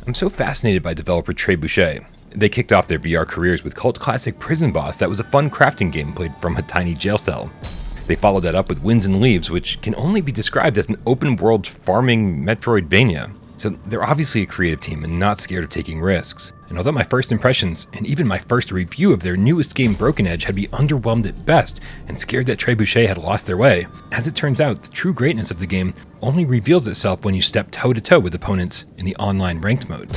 I'm so fascinated by developer Trebuchet. They kicked off their VR careers with cult classic Prison Boss that was a fun crafting game played from a tiny jail cell. They followed that up with Winds and Leaves, which can only be described as an open-world farming Metroidvania. So they're obviously a creative team and not scared of taking risks. And although my first impressions, and even my first review of their newest game Broken Edge, had me underwhelmed at best and scared that Trebuchet had lost their way, as it turns out, the true greatness of the game only reveals itself when you step toe-to-toe with opponents in the online ranked mode.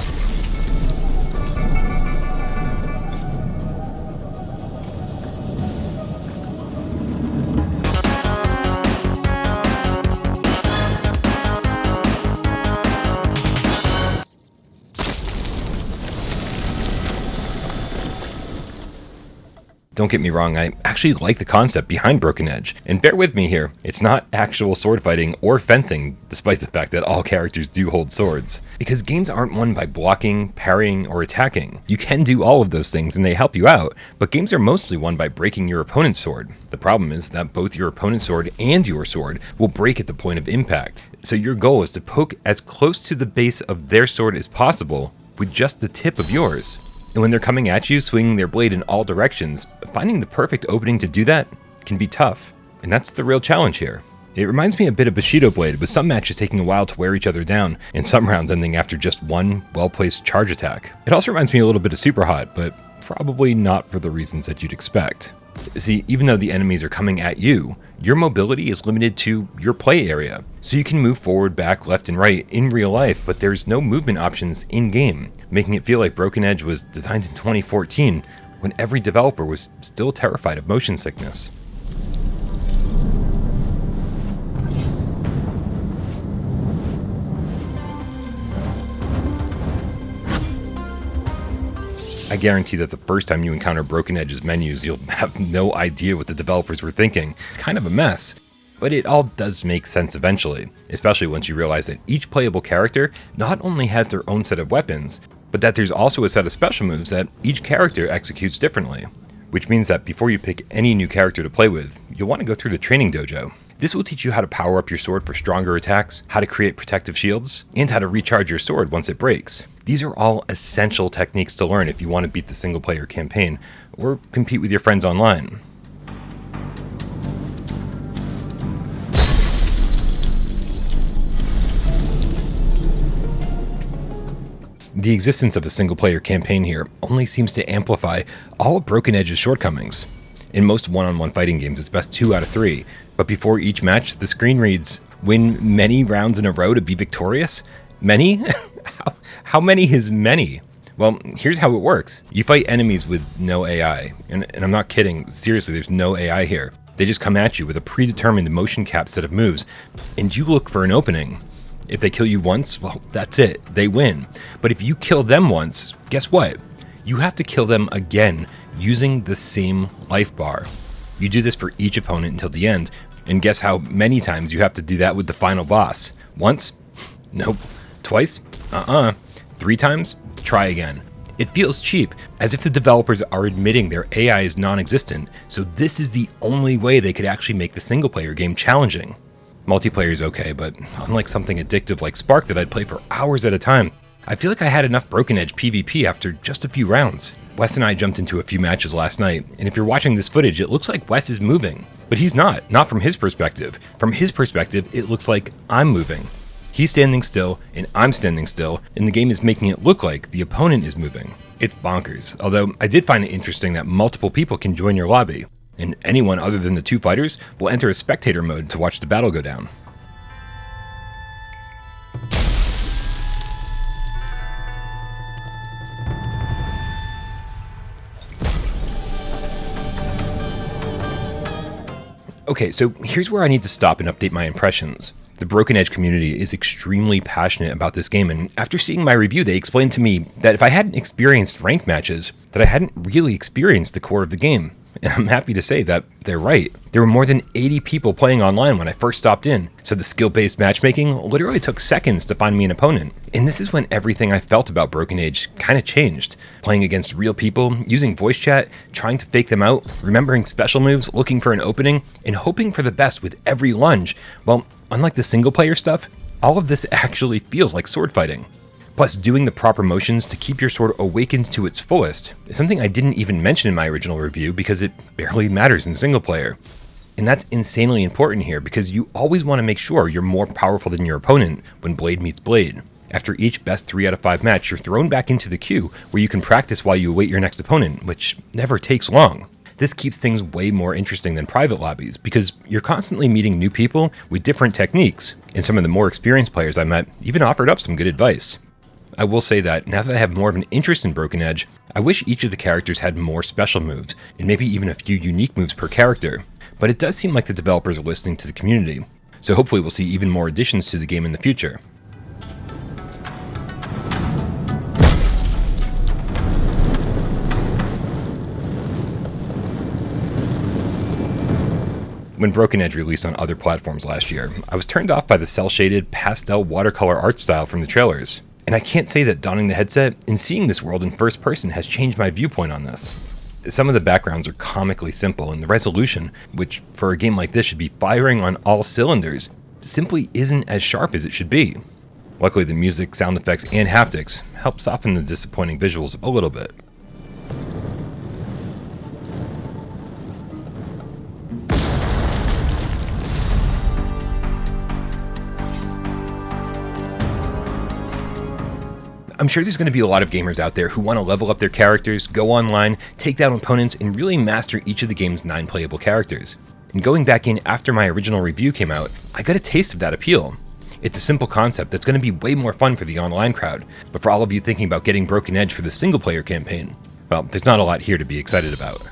Don't get me wrong, I actually like the concept behind Broken Edge, and bear with me here, it's not actual sword fighting or fencing, despite the fact that all characters do hold swords. Because games aren't won by blocking, parrying, or attacking. You can do all of those things and they help you out, but games are mostly won by breaking your opponent's sword. The problem is that both your opponent's sword and your sword will break at the point of impact. So your goal is to poke as close to the base of their sword as possible with just the tip of yours. And when they're coming at you, swinging their blade in all directions, finding the perfect opening to do that can be tough. And that's the real challenge here. It reminds me a bit of Bushido Blade, with some matches taking a while to wear each other down, and some rounds ending after just one well-placed charge attack. It also reminds me a little bit of Super Hot, but probably not for the reasons that you'd expect. See, even though the enemies are coming at you, your mobility is limited to your play area. So you can move forward, back, left, and right in real life, but there's no movement options in-game, making it feel like Broken Edge was designed in 2014, when every developer was still terrified of motion sickness. I guarantee that the first time you encounter Broken Edge's menus, you'll have no idea what the developers were thinking. It's kind of a mess. But it all does make sense eventually, especially once you realize that each playable character not only has their own set of weapons, but that there's also a set of special moves that each character executes differently. Which means that before you pick any new character to play with, you'll want to go through the training dojo. This will teach you how to power up your sword for stronger attacks, how to create protective shields, and how to recharge your sword once it breaks. These are all essential techniques to learn if you want to beat the single-player campaign, or compete with your friends online. The existence of a single-player campaign here only seems to amplify all of Broken Edge's shortcomings. In most one-on-one fighting games, it's best 2 out of 3, but before each match, the screen reads, "Win many rounds in a row to be victorious?" Many? How many is many? Well, here's how it works. You fight enemies with no AI, and I'm not kidding, seriously, there's no AI here. They just come at you with a predetermined motion cap set of moves, and you look for an opening. If they kill you once, well, that's it, they win. But if you kill them once, guess what? You have to kill them again using the same life bar. You do this for each opponent until the end, and guess how many times you have to do that with the final boss? Once? Nope. Twice? 3 times? Try again. It feels cheap, as if the developers are admitting their AI is non-existent, so this is the only way they could actually make the single-player game challenging. Multiplayer is okay, but unlike something addictive like Spark that I'd play for hours at a time, I feel like I had enough Broken Edge PvP after just a few rounds. Wes and I jumped into a few matches last night, and if you're watching this footage, it looks like Wes is moving. But he's not from his perspective. From his perspective, it looks like I'm moving. He's standing still, and I'm standing still, and the game is making it look like the opponent is moving. It's bonkers, although I did find it interesting that multiple people can join your lobby, and anyone other than the 2 fighters will enter a spectator mode to watch the battle go down. Okay, so here's where I need to stop and update my impressions. The Broken Edge community is extremely passionate about this game, and after seeing my review, they explained to me that if I hadn't experienced ranked matches, that I hadn't really experienced the core of the game. And I'm happy to say that they're right. There were more than 80 people playing online when I first stopped in, so the skill-based matchmaking literally took seconds to find me an opponent. And this is when everything I felt about Broken Age kind of changed. Playing against real people, using voice chat, trying to fake them out, remembering special moves, looking for an opening, and hoping for the best with every lunge. Well, unlike the single-player stuff, all of this actually feels like sword fighting. Plus, doing the proper motions to keep your sword awakened to its fullest is something I didn't even mention in my original review because it barely matters in single player. And that's insanely important here because you always want to make sure you're more powerful than your opponent when blade meets blade. After each best 3 out of 5 match, you're thrown back into the queue where you can practice while you await your next opponent, which never takes long. This keeps things way more interesting than private lobbies because you're constantly meeting new people with different techniques, and some of the more experienced players I met even offered up some good advice. I will say that now that I have more of an interest in Broken Edge, I wish each of the characters had more special moves, and maybe even a few unique moves per character, but it does seem like the developers are listening to the community, so hopefully we'll see even more additions to the game in the future. When Broken Edge released on other platforms last year, I was turned off by the cel-shaded, pastel watercolor art style from the trailers. And I can't say that donning the headset and seeing this world in first person has changed my viewpoint on this. Some of the backgrounds are comically simple, and the resolution, which for a game like this should be firing on all cylinders, simply isn't as sharp as it should be. Luckily, the music, sound effects, and haptics help soften the disappointing visuals a little bit. I'm sure there's going to be a lot of gamers out there who want to level up their characters, go online, take down opponents, and really master each of the game's 9 playable characters. And going back in after my original review came out, I got a taste of that appeal. It's a simple concept that's going to be way more fun for the online crowd, but for all of you thinking about getting Broken Edge for the single player campaign, well, there's not a lot here to be excited about.